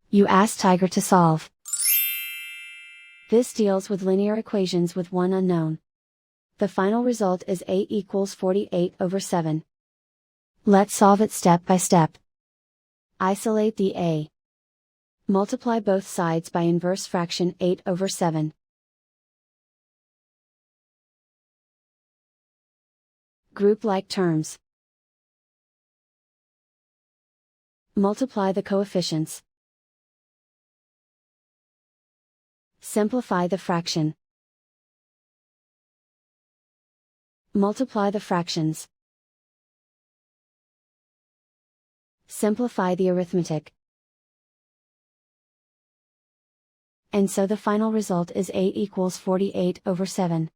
You ask Tiger to solve. This deals with linear equations with one unknown. The final result is A equals 48/7. Let's solve it step by step. Isolate the A. Multiply both sides by inverse fraction 8/7. Group like terms. Multiply the coefficients. Simplify the fraction. Multiply the fractions. Simplify the arithmetic. And so the final result is A equals 48/7.